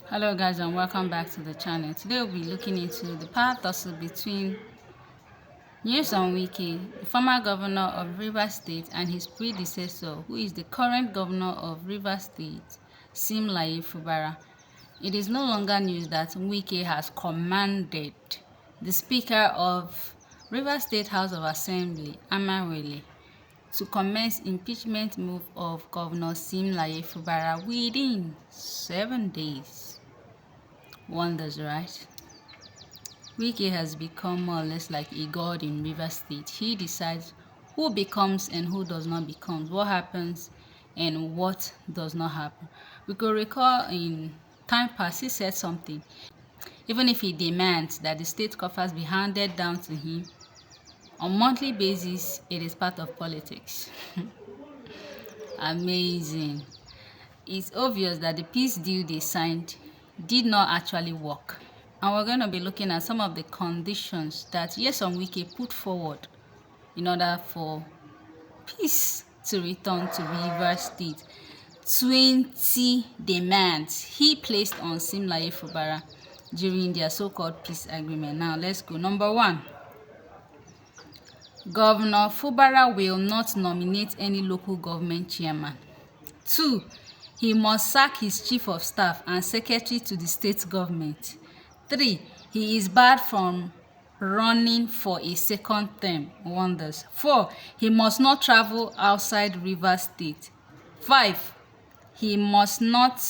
Hello guys, and welcome back to the channel. Today we'll be looking into the power tussle between Nyesom Wike, the former governor of Rivers State, and his predecessor, who is the current governor of Rivers State, Fubara. It is no longer news that Wike has commanded the Speaker of Rivers State House of Assembly, Amawele, to commence impeachment move of Governor Fubara within 7 days. Wonders, right? Wike has become more or less like a god in Rivers State. He decides who becomes and who does not become, what happens and what does not happen. We could recall in time past he said something. Even if he demands that the state coffers be handed down to him on monthly basis, it is part of politics. Amazing. It's obvious that the peace deal they signed did not actually work. And we're going to be looking at some of the conditions that Nyesom Wike put forward in order for peace to return to Rivers State. 20 demands he placed on Fubara during their so-called peace agreement. Now let's go. Number 1. Governor Fubara will not nominate any local government chairman. 2. He must sack his chief of staff and secretary to the state government. 3. He is barred from running for a second term. Wonders. 4. He must not travel outside Rivers State. 5. He must not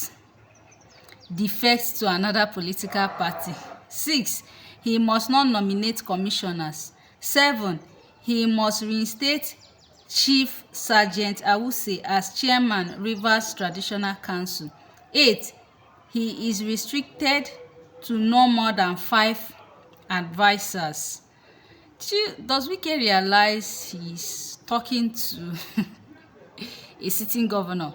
defect to another political party. 6. He must not nominate commissioners. 7. He must reinstate Chief Sergeant Awuse as chairman Rivers Traditional Council. 8. He is restricted to no more than 5 advisors. Does Wike realize he's talking to a sitting governor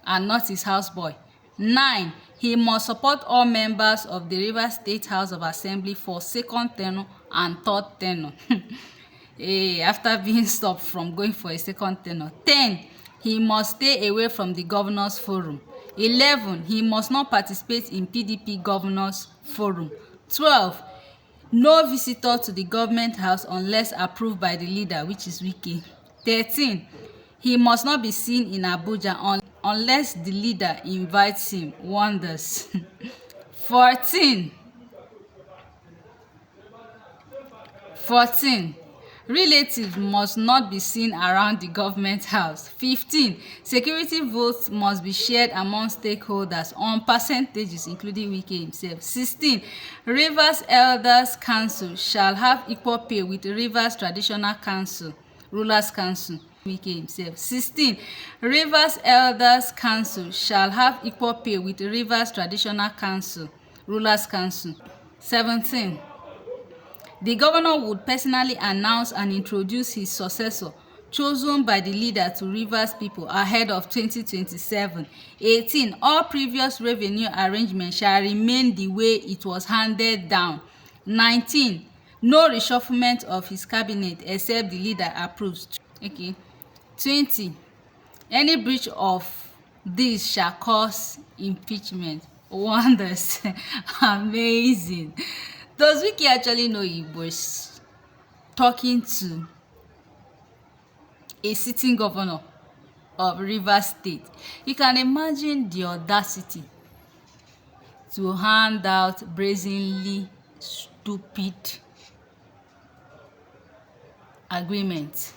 and not his houseboy? 9. He must support all members of the Rivers State House of Assembly for second tenure and third tenure. After being stopped from going for a second tenure. 10. He must stay away from the governors forum. 11. He must not participate in PDP governors forum. 12. No visitor to the government house unless approved by the leader, which is Wike. 13. He must not be seen in Abuja unless the leader invites him. Wonders. 14. Relatives must not be seen around the government house. 15. Security votes must be shared among stakeholders on percentages, including Wike himself. 16. Rivers Elders Council shall have equal pay with Rivers Traditional Council, Rulers Council. Wike himself. 16. Rivers Elders Council shall have equal pay with Rivers Traditional Council, Rulers Council. 17. The governor would personally announce and introduce his successor, chosen by the leader to Rivers people ahead of 2027. 18. All previous revenue arrangements shall remain the way it was handed down. 19. No reshufflement of his cabinet except the leader approves. 20. Any breach of this shall cause impeachment. Wonders. Amazing. Does Wike actually know he was talking to a sitting governor of Rivers State? You can imagine the audacity to hand out brazenly stupid agreements.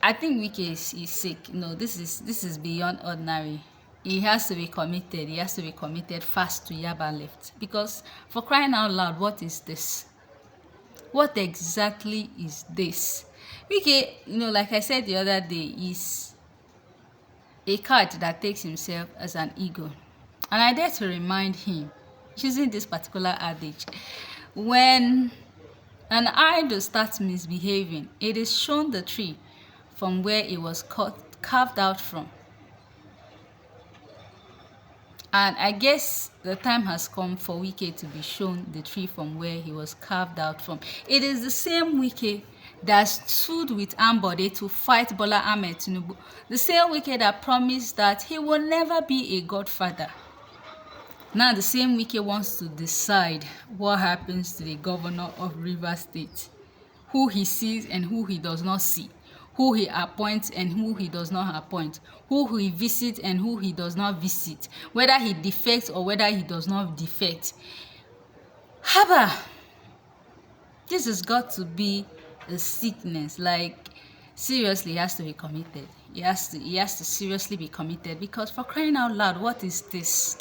I think Wike is sick. No, this is beyond ordinary. He has to be committed. He has to be committed fast to Yaba left. Because for crying out loud, what is this? What exactly is this? Wike, like I said the other day, is a cat that takes himself as an ego. And I dare to remind him, using this particular adage, when an idol starts misbehaving, it is shown the tree from where it was carved out from. And I guess the time has come for Wike to be shown the tree from where he was carved out from. It is the same Wike that stood with Ambode to fight Bola Ahmed Tinubu. The same Wike that promised that he will never be a godfather. Now the same Wike wants to decide what happens to the governor of Rivers State, who he sees and who he does not see, who he appoints and who he does not appoint, who he visits and who he does not visit, whether he defects or whether he does not defect. Haba, this has got to be a sickness. Like, seriously, he has to be committed. He has to seriously be committed, because for crying out loud, what is this?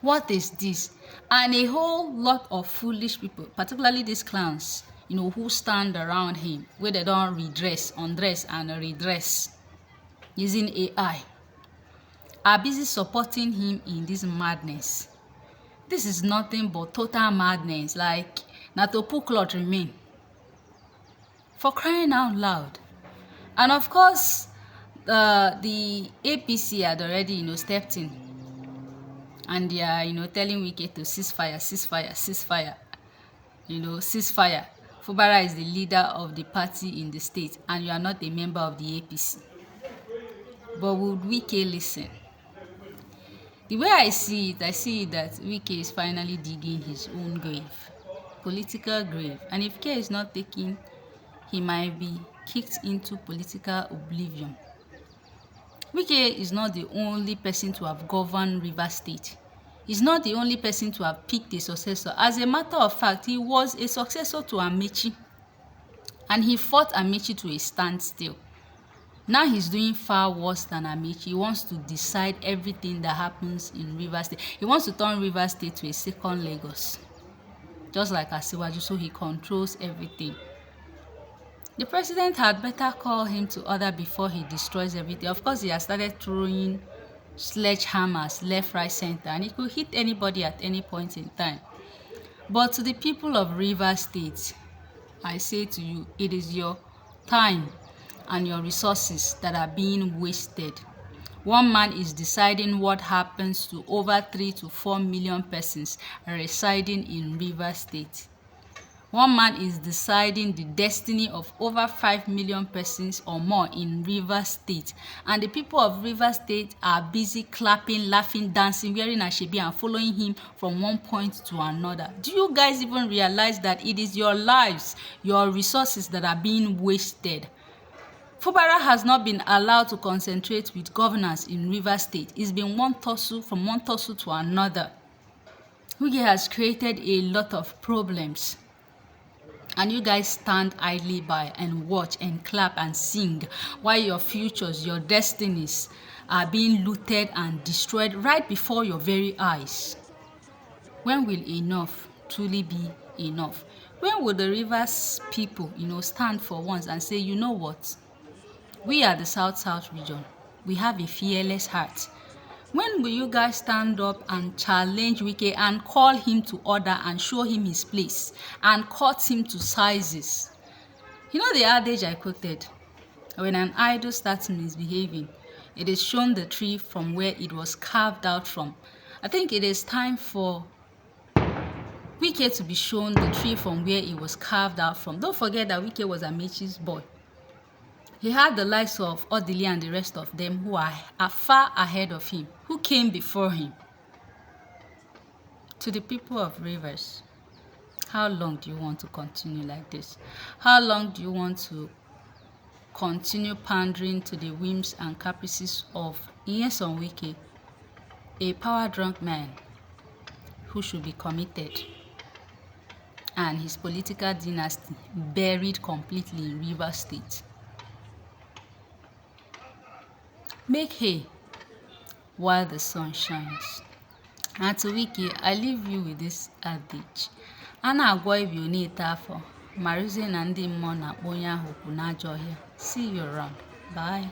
What is this? And a whole lot of foolish people, particularly these clowns, who stand around him, where they don't redress, undress, and redress using AI, are busy supporting him in this madness. This is nothing but total madness. Like, na to put cloth remain. For crying out loud. And of course, the APC had already, stepped in. And they are, telling Wike to ceasefire, ceasefire, ceasefire. Ceasefire. Fubara is the leader of the party in the state, and you are not a member of the APC. But would Wike listen? The way I see it that Wike is finally digging his own grave, political grave. And if care is not taken, he might be kicked into political oblivion. Wike is not the only person to have governed Rivers State. He's not the only person to have picked a successor. As a matter of fact, he was a successor to Amaechi, and he fought Amaechi to a standstill. Now he's doing far worse than Amaechi. He wants to decide everything that happens in Rivers State. He wants to turn Rivers State to a second Lagos, just like Asiwaju, so he controls everything. The president had better call him to order before he destroys everything. Of course, he has started throwing sledgehammers left, right, center, and he could hit anybody at any point in time. But to the people of Rivers State, I say to you, it is your time and your resources that are being wasted. One man is deciding what happens to over 3 to 4 million persons residing in Rivers State. One man is deciding the destiny of over 5 million persons or more in Rivers State. And the people of Rivers State are busy clapping, laughing, dancing, wearing ashebi and following him from one point to another. Do you guys even realize that it is your lives, your resources that are being wasted? Fubara has not been allowed to concentrate with governance in Rivers State. It's been from one tussle to another. Wike has created a lot of problems. And you guys stand idly by and watch and clap and sing while your futures, your destinies are being looted and destroyed right before your very eyes. When will enough truly be enough? When will the Rivers people, stand for once and say, you know what? We are the South region. We have a fearless heart. When will you guys stand up and challenge Wike and call him to order and show him his place and cut him to sizes? You know the adage I quoted? When an idol starts misbehaving, it is shown the tree from where it was carved out from. I think it is time for Wike to be shown the tree from where it was carved out from. Don't forget that Wike was Amaechi's boy. He had the likes of Odili and the rest of them who are far ahead of him, who came before him. To the people of Rivers, how long do you want to continue like this? How long do you want to continue pandering to the whims and caprices of Nyesom Wike, a power-drunk man who should be committed, and his political dynasty buried completely in Rivers State? Make hay while the sun shines. And to Wike, I leave you with this adage. Ana agwa ibi oni itafo, maruze na ndi mmụọ na akpọ onye ahụ kwụ n'ajọ ọhịa. See you around. Bye.